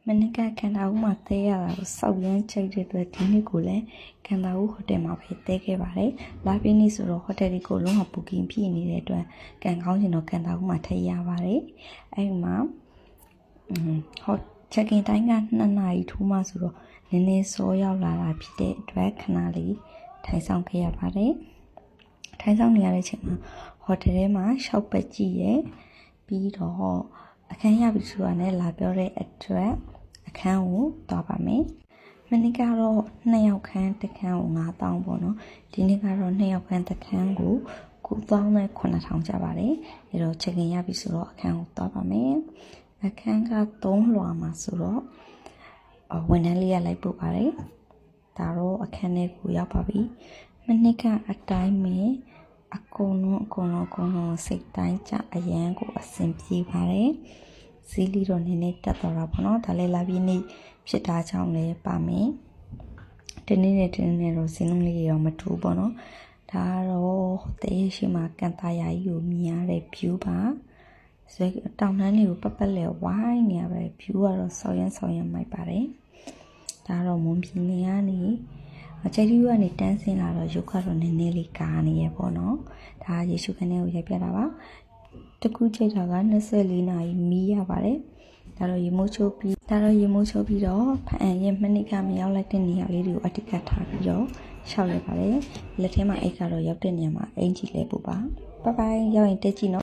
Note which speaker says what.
Speaker 1: မနက်ကကန်တာဦးမှာတဲရတာကိုစောက်ရမ်းချိတ်တဲ့အတွက်ဒီနေ့ကိုလည်းကန်တာဦးဟိုတယ်မှာပဲတဲခဲ့ပါတယ်။လာပြီးနေ့ဆိုတော့ဟိုတယ်ဒီကိုလုံးဝဘူကင်ပြည့်နေတဲ့အတွက်ကန်ကောင်းချင်တော့ကန်တာဦးမှာထည့်ရပါတယ်။အဲဒီမှာဟောချက်ခင်တိုင်းက2 နာရီထိုးမှဆိုတော့နည်းနည်းစောရောက်လာတာဖြစ်တဲ့အတွက်ခဏလေးထိုင်ဆောင်ခဲ့ရပါတယ်။ထိုင်ဆောင်နေရတဲ့အချိန်မှာဟိုတယ်ထဲမှာရှောက်ပတ်ကြည့်ရဲ့ပြီးတော့အခန်းရပြီဆိုတာနဲ့လာပြောတဲ့အတွက်အခန်းကိုသွားပါမယ်။မနေ့ကတော့2 ယောက်ခန်းတစ်ခန်းကို9000ပေါ့နော်။ဒီနေ့ကတော့2 ယောက်ခန်းတစ်ခန်းကို9,900ကျပါတယ်။အဲတော့ချက်ခင်ရပြီဆိုတော့အခန်းကိုသွားပါမယ်။အခန်းက3လွှာမှာဆိုတော့ဝန်ထမ်းလေးရလိုက်ပို့ပါတယ်။ဒါတော့အခန်းထဲကိုရောက်ပါပြီ။မနေ့ကအတိုင်းပဲအကုန်လုံးစိတ်တိုင်းကြအရန်ကိုအဆင်ပြေပါတယ်။ဈေးလီတော့နည်းနည်းတက်သွားတာပေါ့နော်ဒါလည်းလာပြီးနေ့ဖြစ်တာကြောင့်လည်းပါမယ်ဒီနေ့နဲ့တော့ဈေးနှုန်းလေးရောမတူပေါ့နော်ဒါကတော့တဲရှိမှာကန်တာယာကြီးကိုမြင်ရတဲ့ view ပါဇွဲတောင်တန်းလေးကိုပတ်လဲဝိုင်းနေရပဲ view ကတော့ဆောင်းရမ်းမိုက်ပါတယ်ဒါတော့မွန်ပြည်နယ်ကနေကျဲတီးကနေတန်းဆင်းလာတော့ရုပ်ကတော့နည်းနည်းလေးကာနေရပေါ့နော်ဒါရေရှုခန်းထဲကိုရိုက်ပြတာပါတကူချိန်တာက24နာရီမီးရပါတယ်ဒါတော့ရေမိုးချိုးပြီးတော့ဖအံရဲ့မနစ်ကမရောက်လိုက်တဲ့နေရာလေးတွေကိုအတိတ်ကထားပြီးတော့ရှောက်ရပါတယ်လက်ထဲမှာအိတ်ကတော့ရောက်တဲ့နေရာမှာအင်ကြီးလဲပို့ပါဘိုင်ဘိုင်ရောက်ရင်တက်ကြည့်နော်